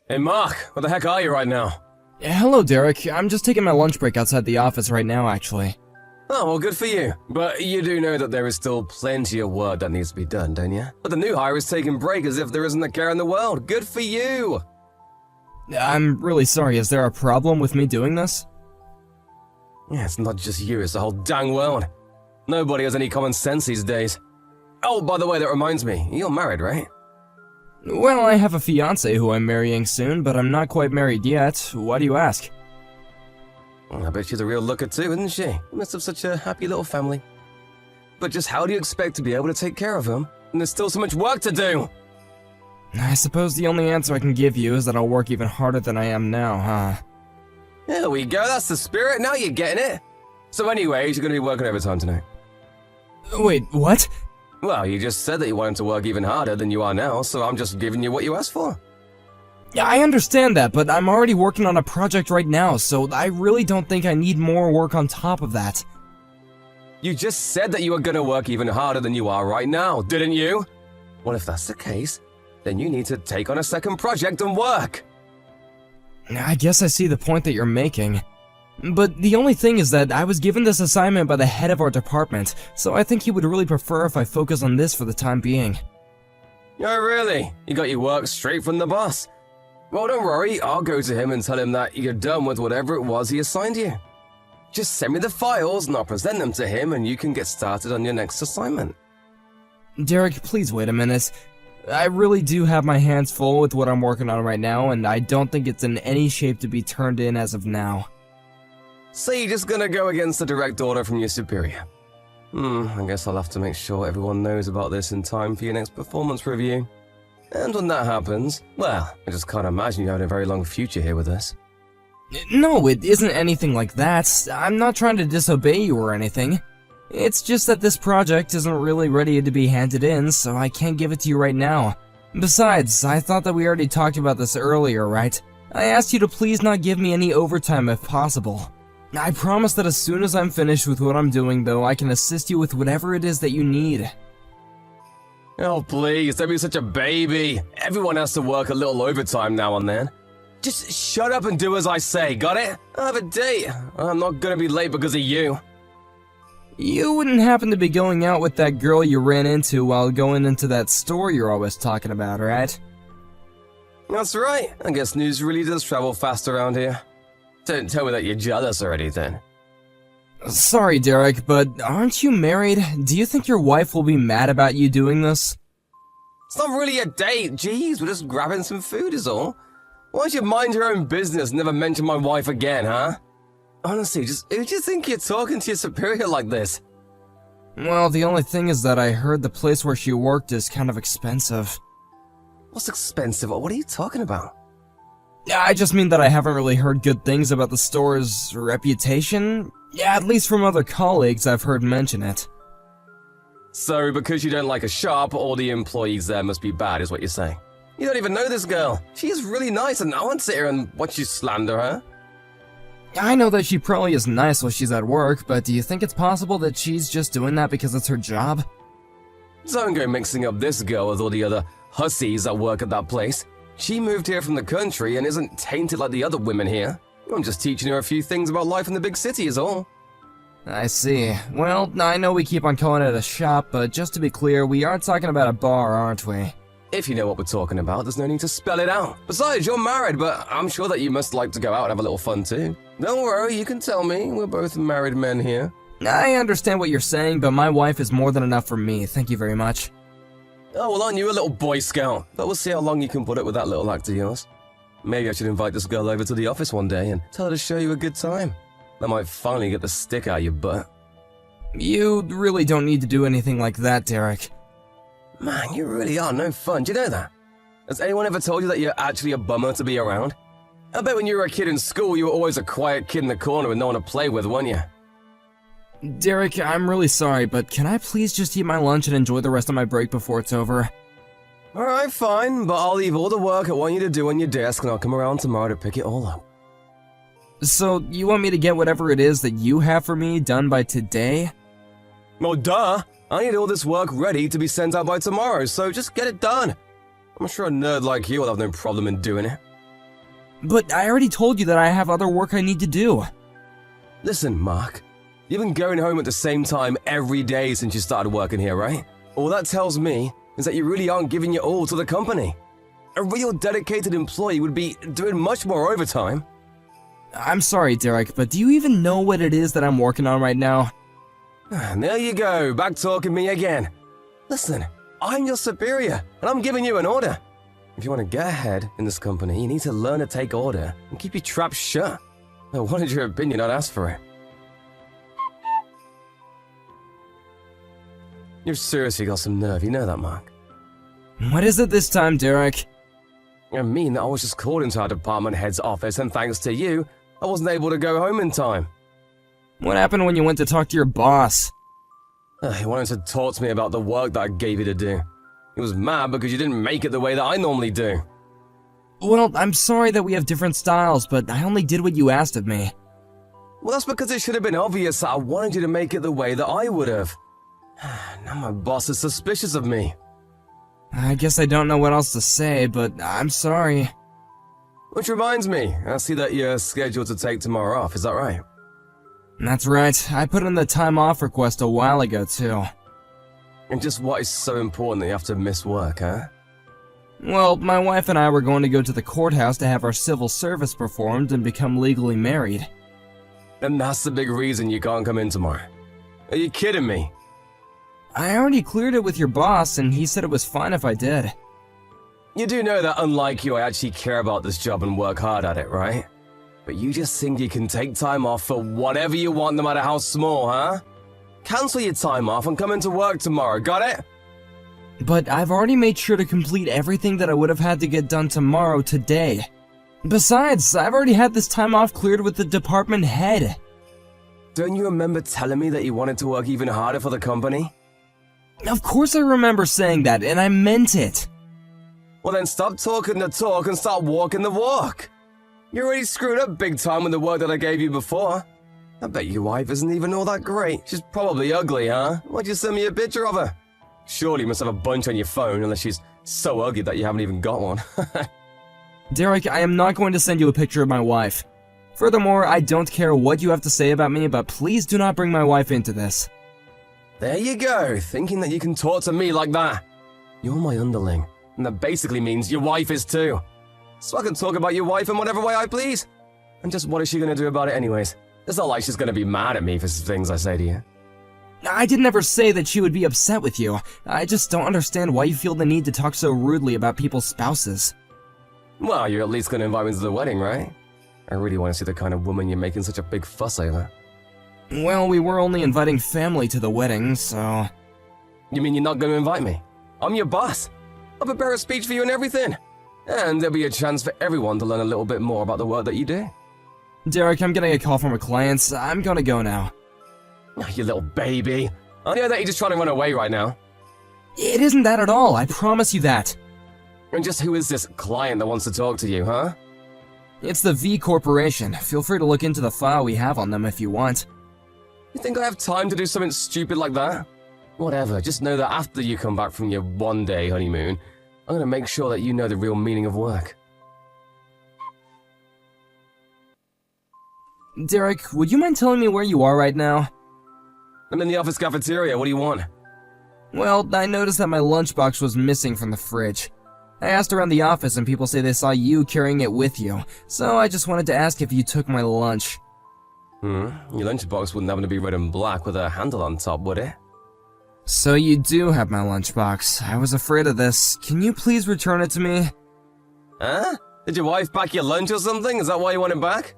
Hey Mark, where the heck are you right now? Hello, Derek. I'm just taking my lunch break outside the office right now, actually. Oh, well, good for you. But you do know that there is still plenty of work that needs to be done, don't you? But the new hire is taking break as if there isn't a care in the world. Good for you! I'm really sorry. Is there a problem with me doing this? Yeah, it's not just you, it's the whole dang world. Nobody has any common sense these days. Oh, by the way, that reminds me, you're married, right? Well, I have a fiancé who I'm marrying soon, but I'm not quite married yet. Why do you ask? Well, I bet she's a real looker too, isn't she? You must have such a happy little family. But just how do you expect to be able to take care of them? And there's still so much work to do! I suppose the only answer I can give you is that I'll work even harder than I am now, huh? There we go, that's the spirit, now you're getting it! So anyways, you're gonna be working overtime tonight. Wait, what? Well, you just said that you wanted to work even harder than you are now, so I'm just giving you what you asked for. Yeah, I understand that, but I'm already working on a project right now, so I really don't think I need more work on top of that. You just said that you were gonna work even harder than you are right now, didn't you? Well, if that's the case, then you need to take on a second project and work. I guess I see the point that you're making. But the only thing is that I was given this assignment by the head of our department, so I think he would really prefer if I focus on this for the time being. Oh, really? You got your work straight from the boss? Well, don't worry, I'll go to him and tell him that you're done with whatever it was he assigned you. Just send me the files and I'll present them to him and you can get started on your next assignment. Derek, please wait a minute. I really do have my hands full with what I'm working on right now, and I don't think it's in any shape to be turned in as of now. So you're just gonna go against the direct order from your superior? I guess I'll have to make sure everyone knows about this in time for your next performance review. And when that happens, well, I just can't imagine you having a very long future here with us. No, it isn't anything like that. I'm not trying to disobey you or anything. It's just that this project isn't really ready to be handed in, so I can't give it to you right now. Besides, I thought that we already talked about this earlier, right? I asked you to please not give me any overtime if possible. I promise that as soon as I'm finished with what I'm doing, though, I can assist you with whatever it is that you need. Oh, please, don't be such a baby. Everyone has to work a little overtime now and then. Just shut up and do as I say, got it? I have a date. I'm not gonna be late because of you. You wouldn't happen to be going out with that girl you ran into while going into that store you're always talking about, right? That's right. I guess news really does travel fast around here. Don't tell me that you're jealous or anything. Sorry, Derek, but aren't you married? Do you think your wife will be mad about you doing this? It's not really a date. Jeez, we're just grabbing some food is all. Why don't you mind your own business and never mention my wife again, huh? Honestly, just who do you think you're talking to your superior like this? Well, the only thing is that I heard the place where she worked is kind of expensive. What's expensive? What are you talking about? I just mean that I haven't really heard good things about the store's reputation. Yeah, at least from other colleagues I've heard mention it. So, because you don't like a shop, all the employees there must be bad, is what you're saying? You don't even know this girl. She is really nice, and I won't sit here and watch you slander her. I know that she probably is nice while she's at work, but do you think it's possible that she's just doing that because it's her job? Don't go mixing up this girl with all the other hussies that work at that place. She moved here from the country and isn't tainted like the other women here. I'm just teaching her a few things about life in the big city is all. I see. Well, I know we keep on calling it a shop, but just to be clear, we are talking about a bar, aren't we? If you know what we're talking about, there's no need to spell it out. Besides, you're married, but I'm sure that you must like to go out and have a little fun too. Don't worry, you can tell me. We're both married men here. I understand what you're saying, but my wife is more than enough for me. Thank you very much. Oh, well, aren't you a little Boy Scout? But we'll see how long you can put it with that little act of yours. Maybe I should invite this girl over to the office one day and tell her to show you a good time. That might finally get the stick out of your butt. You really don't need to do anything like that, Derek. Man, you really are no fun, do you know that? Has anyone ever told you that you're actually a bummer to be around? I bet when you were a kid in school, you were always a quiet kid in the corner with no one to play with, weren't you? Derek, I'm really sorry, but can I please just eat my lunch and enjoy the rest of my break before it's over? Alright, fine, but I'll leave all the work I want you to do on your desk and I'll come around tomorrow to pick it all up. So, you want me to get whatever it is that you have for me done by today? Well, duh! I need all this work ready to be sent out by tomorrow, so just get it done. I'm sure a nerd like you will have no problem in doing it. But I already told you that I have other work I need to do. Listen, Mark. You've been going home at the same time every day since you started working here, right? All that tells me is that you really aren't giving your all to the company. A real dedicated employee would be doing much more overtime. I'm sorry, Derek, but do you even know what it is that I'm working on right now? And there you go, back talking me again. Listen, I'm your superior, and I'm giving you an order. If you want to get ahead in this company, you need to learn to take order and keep your trap shut. I wanted your opinion, I'd ask for it. You've seriously got some nerve, you know that, Mark. What is it this time, Derek? I mean that I was just called into our department head's office, and thanks to you, I wasn't able to go home in time. What happened when you went to talk to your boss? He wanted to talk to me about the work that I gave you to do. He was mad because you didn't make it the way that I normally do. Well, I'm sorry that we have different styles, but I only did what you asked of me. Well, that's because it should have been obvious that I wanted you to make it the way that I would have. Now my boss is suspicious of me. I guess I don't know what else to say, but I'm sorry. Which reminds me, I see that you're scheduled to take tomorrow off, is that right? That's right, I put in the time off request a while ago, too. And just what is so important that you have to miss work, huh? Well, my wife and I were going to go to the courthouse to have our civil service performed and become legally married. And that's the big reason you can't come in tomorrow. Are you kidding me? I already cleared it with your boss, and he said it was fine if I did. You do know that unlike you, I actually care about this job and work hard at it, right? But you just think you can take time off for whatever you want, no matter how small, huh? Cancel your time off and come into work tomorrow, got it? But I've already made sure to complete everything that I would have had to get done tomorrow today. Besides, I've already had this time off cleared with the department head. Don't you remember telling me that you wanted to work even harder for the company? Of course I remember saying that, and I meant it. Well then stop talking the talk and start walking the walk. You already screwed up big time with the work that I gave you before. I bet your wife isn't even all that great. She's probably ugly, huh? Why'd you send me a picture of her? Surely you must have a bunch on your phone, unless she's so ugly that you haven't even got one. Derek, I am not going to send you a picture of my wife. Furthermore, I don't care what you have to say about me, but please do not bring my wife into this. There you go, thinking that you can talk to me like that. You're my underling, and that basically means your wife is too. So I can talk about your wife in whatever way I please. And just what is she gonna do about it anyways? It's not like she's gonna be mad at me for things I say to you. I didn't ever say that she would be upset with you. I just don't understand why you feel the need to talk so rudely about people's spouses. Well, you're at least gonna invite me to the wedding, right? I really want to see the kind of woman you're making such a big fuss over. Well, we were only inviting family to the wedding, so... You mean you're not gonna invite me? I'm your boss. I'll prepare a speech for you and everything. And there'll be a chance for everyone to learn a little bit more about the work that you do. Derek, I'm getting a call from a client. I'm gonna go now. You little baby. I know that you're just trying to run away right now. It isn't that at all, I promise you that. And just who is this client that wants to talk to you, huh? It's the V Corporation. Feel free to look into the file we have on them if you want. You think I have time to do something stupid like that? Whatever, just know that after you come back from your one-day honeymoon, I'm gonna make sure that you know the real meaning of work. Derek, would you mind telling me where you are right now? I'm in the office cafeteria, what do you want? Well, I noticed that my lunchbox was missing from the fridge. I asked around the office and people say they saw you carrying it with you, so I just wanted to ask if you took my lunch. Your lunchbox wouldn't happen to be red and black with a handle on top, would it? So you do have my lunchbox. I was afraid of this. Can you please return it to me? Huh? Did your wife pack your lunch or something? Is that why you want it back?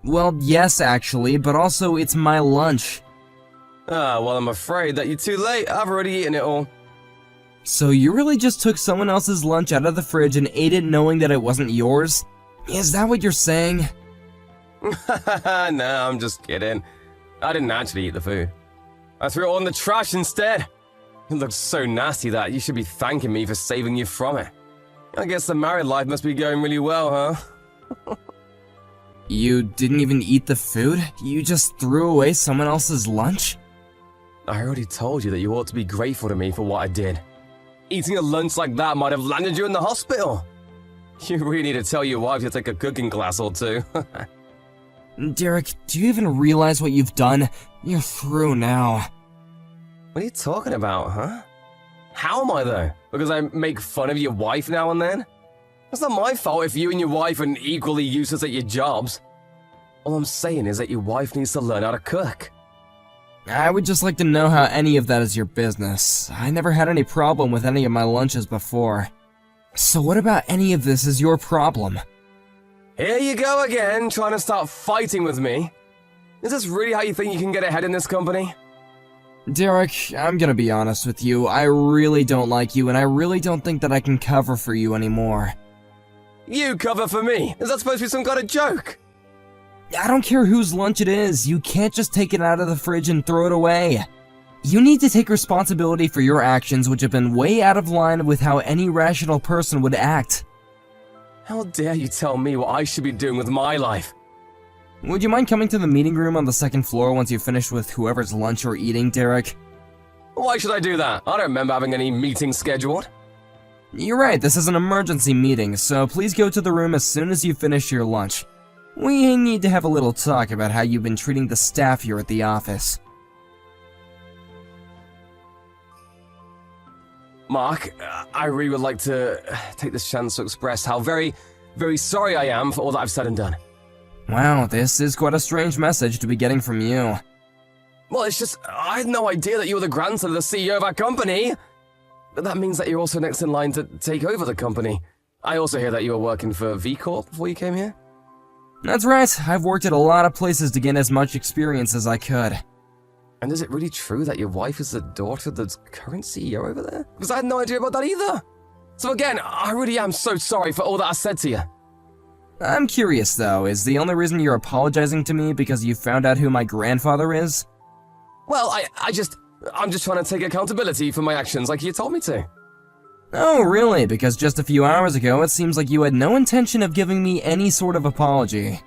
Well, yes actually, but also it's my lunch. Ah, well I'm afraid that you're too late. I've already eaten it all. So you really just took someone else's lunch out of the fridge and ate it knowing that it wasn't yours? Is that what you're saying? No, I'm just kidding. I didn't actually eat the food. I threw it all in the trash instead. It looks so nasty that you should be thanking me for saving you from it. I guess the married life must be going really well, huh? You didn't even eat the food? You just threw away someone else's lunch? I already told you that you ought to be grateful to me for what I did. Eating a lunch like that might have landed you in the hospital. You really need to tell your wife to take a cooking class or two. Derek, do you even realize what you've done? You're through now. What are you talking about, huh? How am I, though? Because I make fun of your wife now and then? It's not my fault if you and your wife are equally useless at your jobs. All I'm saying is that your wife needs to learn how to cook. I would just like to know how any of that is your business. I never had any problem with any of my lunches before. So what about any of this is your problem? Here you go again, trying to start fighting with me. Is this really how you think you can get ahead in this company? Derek, I'm gonna be honest with you. I really don't like you, and I really don't think that I can cover for you anymore. You cover for me? Is that supposed to be some kind of joke? I don't care whose lunch it is. You can't just take it out of the fridge and throw it away. You need to take responsibility for your actions, which have been way out of line with how any rational person would act. How dare you tell me what I should be doing with my life? Would you mind coming to the meeting room on the second floor once you've finished with whoever's lunch you're eating, Derek? Why should I do that? I don't remember having any meetings scheduled. You're right, this is an emergency meeting, so please go to the room as soon as you finish your lunch. We need to have a little talk about how you've been treating the staff here at the office. Mark, I really would like to take this chance to express how very, very sorry I am for all that I've said and done. Wow, this is quite a strange message to be getting from you. Well, it's just, I had no idea that you were the grandson of the CEO of our company. But that means that you're also next in line to take over the company. I also hear that you were working for V Corp before you came here. That's right, I've worked at a lot of places to gain as much experience as I could. And is it really true that your wife is the daughter of the current CEO over there? Because I had no idea about that either. So again, I really am so sorry for all that I said to you. I'm curious though, is the only reason you're apologizing to me because you found out who my grandfather is? Well, I'm just trying to take accountability for my actions like you told me to. Oh, really? Because just a few hours ago, it seems like you had no intention of giving me any sort of apology.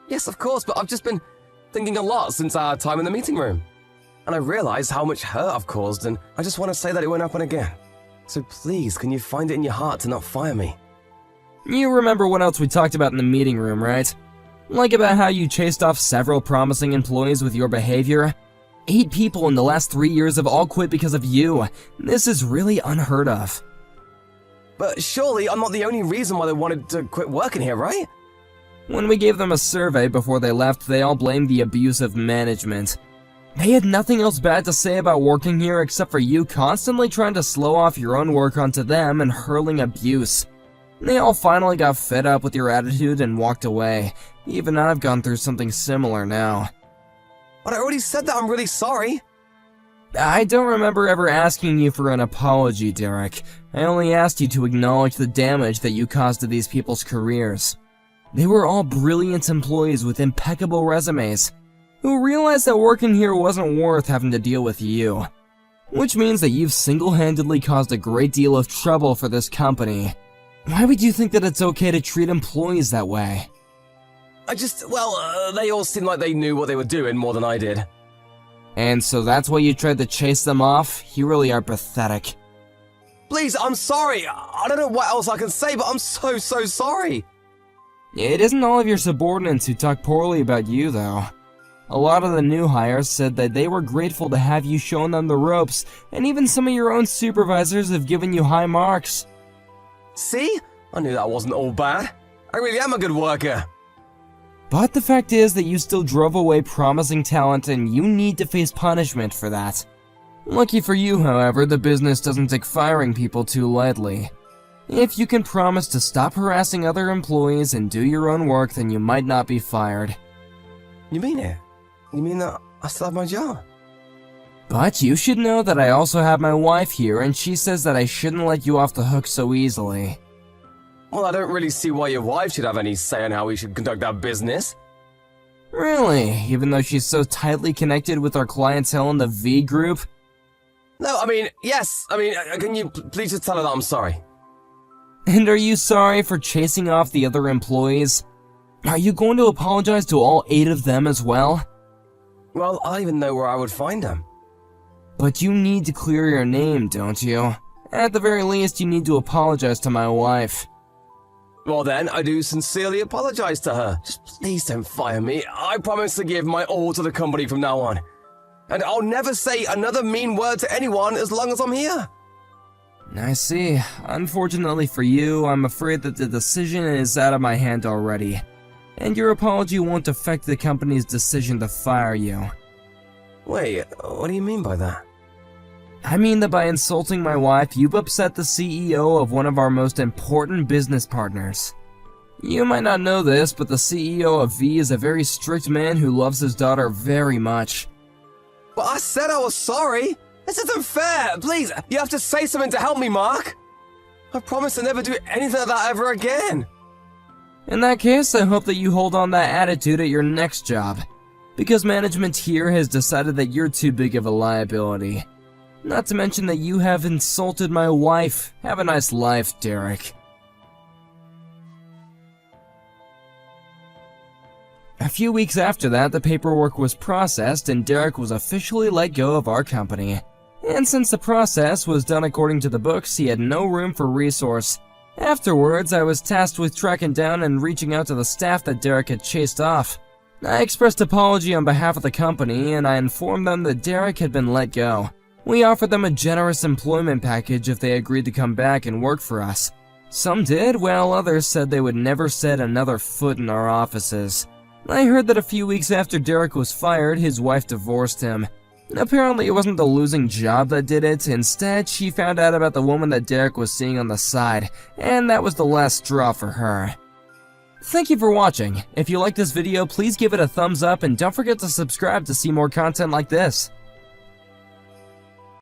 Yes, of course, but I've just been thinking a lot since our time in the meeting room. And I realize how much hurt I've caused, and I just want to say that it won't happen again. So please, can you find it in your heart to not fire me? You remember what else we talked about in the meeting room, right? Like about how you chased off several promising employees with your behavior? 8 people in the last 3 years have all quit because of you. This is really unheard of. But surely I'm not the only reason why they wanted to quit working here, right? When we gave them a survey before they left, they all blamed the abusive management. They had nothing else bad to say about working here except for you constantly trying to slow off your own work onto them and hurling abuse. They all finally got fed up with your attitude and walked away. Even I've gone through something similar now. But I already said that I'm really sorry. I don't remember ever asking you for an apology, Derek. I only asked you to acknowledge the damage that you caused to these people's careers. They were all brilliant employees with impeccable resumes, who realized that working here wasn't worth having to deal with you. Which means that you've single-handedly caused a great deal of trouble for this company. Why would you think that it's okay to treat employees that way? They all seemed like they knew what they were doing more than I did. And so that's why you tried to chase them off? You really are pathetic. Please, I'm sorry. I don't know what else I can say, but I'm so sorry. It isn't all of your subordinates who talk poorly about you, though. A lot of the new hires said that they were grateful to have you shown them the ropes, and even some of your own supervisors have given you high marks. See? I knew that wasn't all bad. I really am a good worker. But the fact is that you still drove away promising talent, and you need to face punishment for that. Lucky for you, however, the business doesn't take firing people too lightly. If you can promise to stop harassing other employees and do your own work, then you might not be fired. You mean it? You mean that I still have my job? But you should know that I also have my wife here, and she says that I shouldn't let you off the hook so easily. Well, I don't really see why your wife should have any say in how we should conduct our business. Really? Even though she's so tightly connected with our clientele in the V group? No, yes. Can you please just tell her that I'm sorry? And are you sorry for chasing off the other employees? Are you going to apologize to all 8 of them as well? Well, I don't even know where I would find them. But you need to clear your name, don't you? At the very least, you need to apologize to my wife. Well then, I do sincerely apologize to her. Just please don't fire me. I promise to give my all to the company from now on. And I'll never say another mean word to anyone as long as I'm here. I see. Unfortunately for you, I'm afraid that the decision is out of my hand already. And your apology won't affect the company's decision to fire you. Wait, what do you mean by that? I mean that by insulting my wife, you've upset the CEO of one of our most important business partners. You might not know this, but the CEO of V is a very strict man who loves his daughter very much. But I said I was sorry. This isn't fair. Please, you have to say something to help me, Mark. I promise to never do anything like that ever again. In that case, I hope that you hold on that attitude at your next job, because management here has decided that you're too big of a liability. Not to mention that you have insulted my wife. Have a nice life, Derek. A few weeks after that, the paperwork was processed and Derek was officially let go of our company. And since the process was done according to the books, he had no room for resource. Afterwards, I was tasked with tracking down and reaching out to the staff that Derek had chased off. I expressed apology on behalf of the company, and I informed them that Derek had been let go. We offered them a generous employment package if they agreed to come back and work for us. Some did, while others said they would never set another foot in our offices. I heard that a few weeks after Derek was fired, his wife divorced him. Apparently, it wasn't the losing job that did it. Instead, she found out about the woman that Derek was seeing on the side, and that was the last straw for her. Thank you for watching. If you liked this video, please give it a thumbs up and don't forget to subscribe to see more content like this.